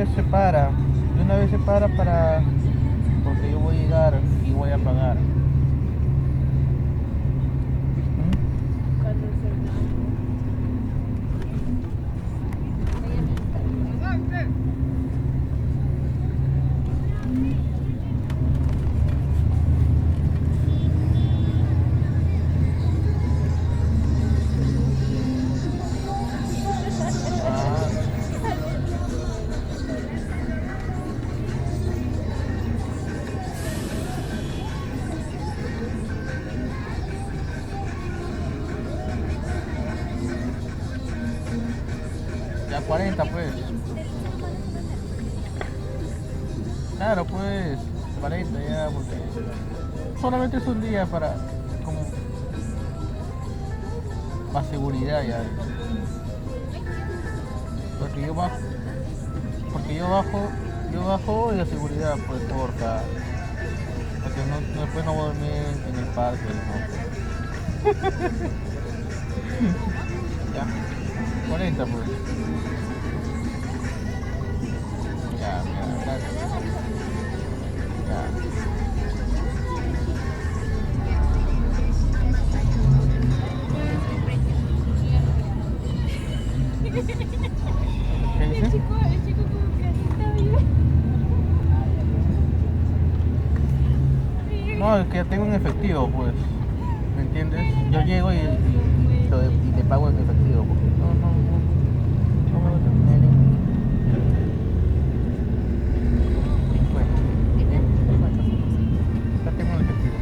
vez se para. De una vez se para para... Porque yo voy a llegar y voy a pagar. Cuando se va. Ah, ya 40 pues. Claro pues, 40 ya porque solamente es un día para como más seguridad ya. Porque yo bajo, porque yo bajo y la seguridad pues corta. Porque no, después no voy a dormir en el parque, no. Ya, 40 pues. Ya, mira, gracias. Ya. ¿Qué dice? El chico como que está vivo. No, es que ya tengo en efectivo pues. ¿Me entiendes? Yo llego y te pago en efectivo porque no me voy a tener en cuenta. Ya tengo en efectivo.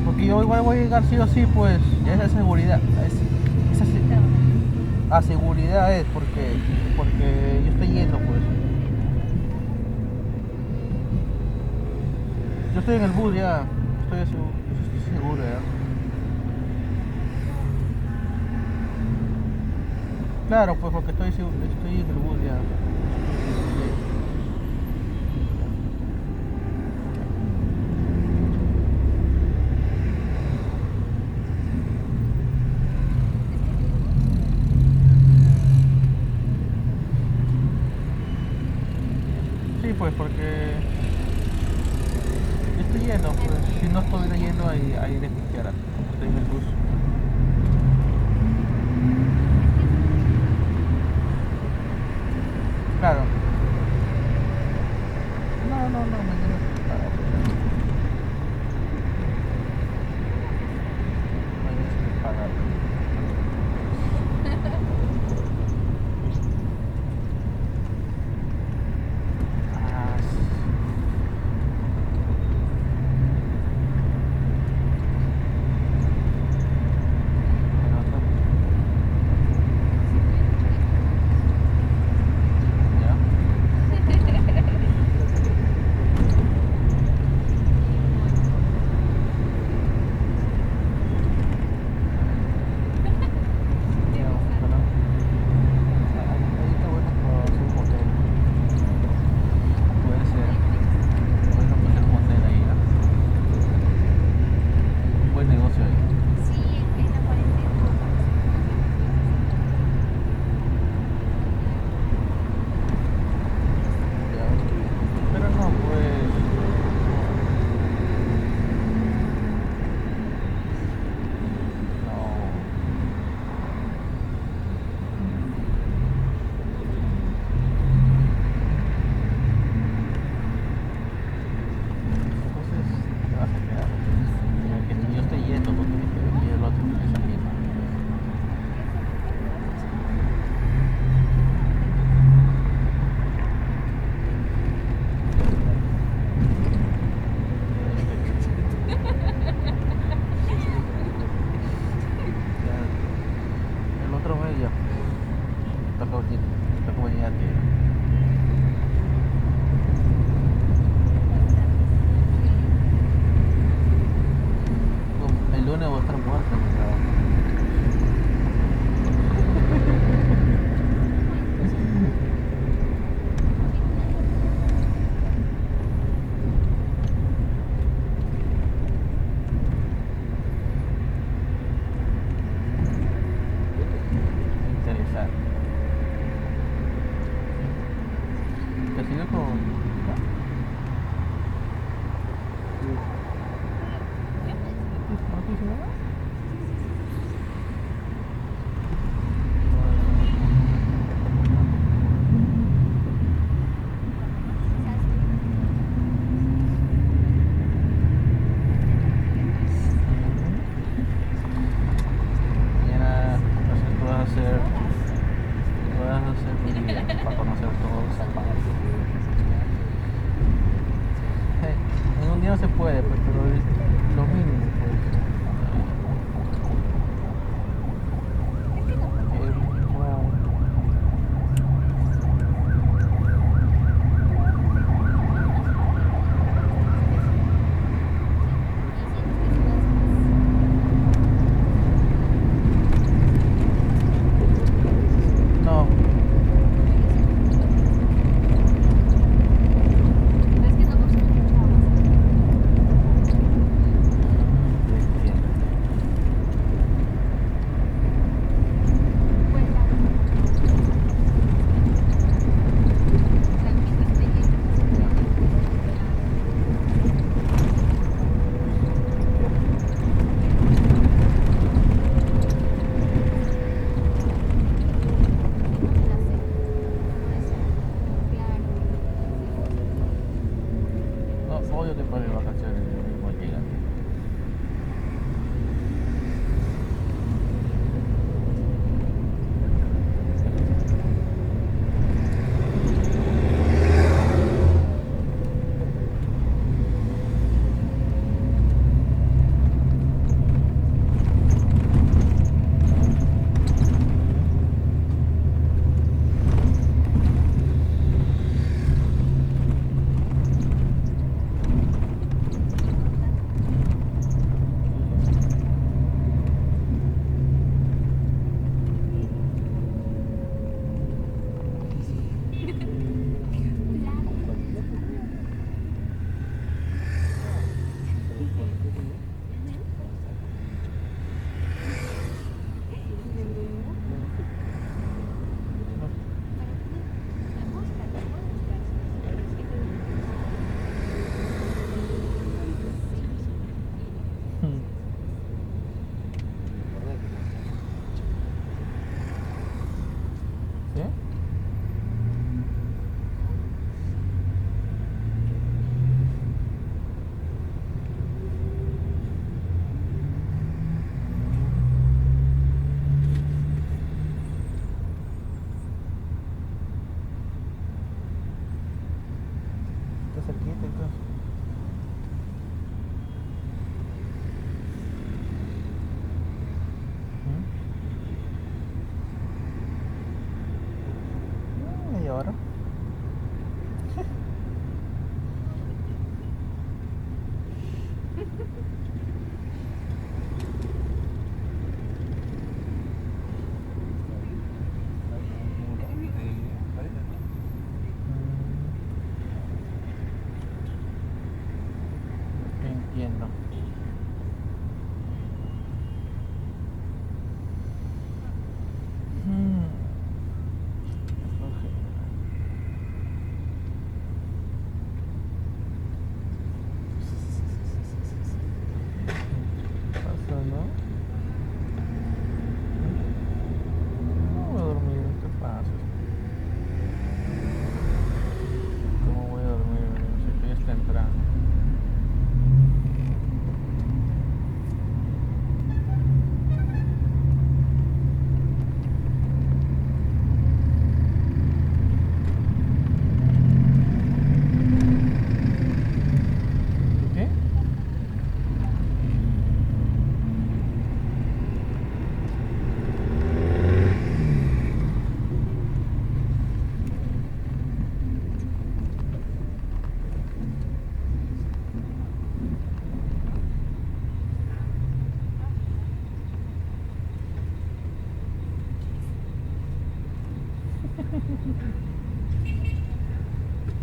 Porque yo igual voy a llegar sí o sí, pues, ya esa seguridad, esa a seguridad es porque yo estoy yendo, pues. Yo estoy en el bus ya, estoy seguro ya. Claro, pues porque estoy en el bus ya. Sí, pues porque yo estoy yendo, pues. Si no estuviera yendo ahí desconfiara, como estoy en el bus. Claro. No, mañana se paga, pues. Mañana se me paga. Ah, sí. Bueno, ya. no se puede, pues, pero lo mínimo, pues. Wow. No, Es que no consume mucha agua. te entiendo. Pues la misma estrella. No, obvio que para mis vacaciones yo mismo llegan. ¿Sí? Está cerquita entonces. Media hora. Entiendo. Ok. Pasa, ¿no? No voy a dormir, ¿qué pasa? ¿Cómo voy a dormir? Si que es temprano. ¿Qué?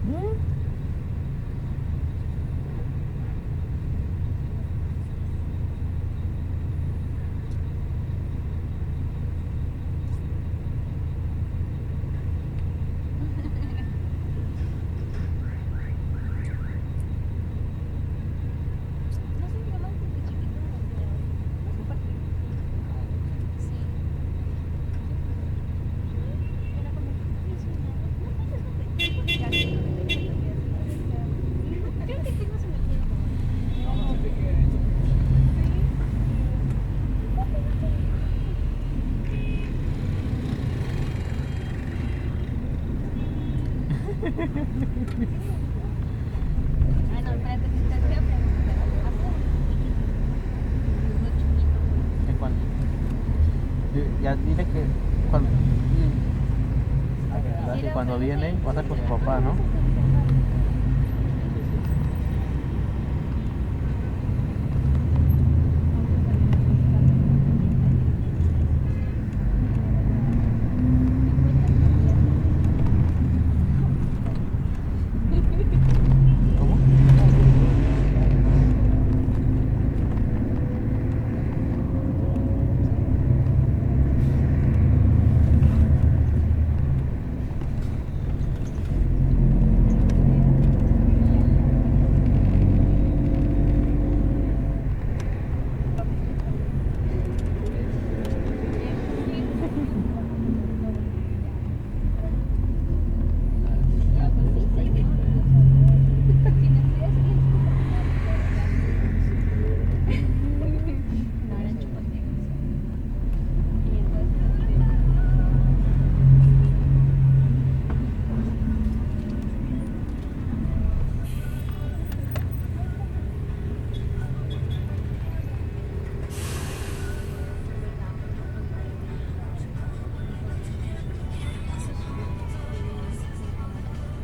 ¿Mm? No sé, mi mamá desde chiquito nos compartió. Sí. Era como, "Ay, soñaba". No, pues eso fue. Ya que lo de hecho también así. Creo que tengo su metido como. Ah, no, espérate, que te voy a preguntar. ya dile que cuando, que cuando viene vas a con su papá, ¿no? ¿Cómo?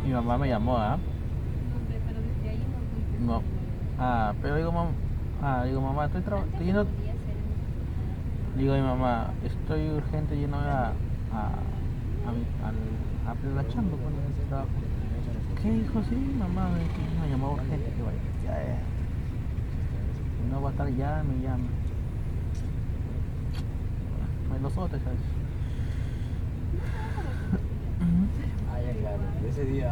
Mi mamá me llamó, ¿ah? Pero desde ahí no fuiste. No. Ah, pero digo, mamá, estoy yendo. Digo a mi mamá, estoy urgente yendo a la chamba cuando ese trabajo. ¿Qué hijo? Sí, mamá, me llamó urgente que vaya. Ya. No va a estar ya, me llama. Pues nosotros, ¿sabes? Ese día,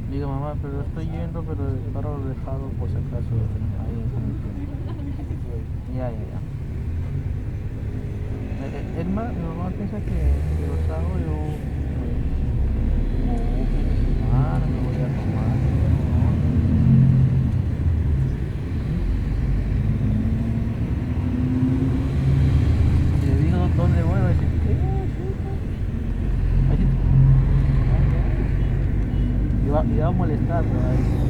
Digo, mamá, pero estoy yendo, pero el carro lo he dejado por si acaso ahí en San Miguel. Ya. Mi mamá piensa que los hago yo, como un fin de semana, me voy a tomar. ¿No? Y le digo dónde voy, va a decir, ¿qué? Ahí sí. Y va a molestar, ¿no?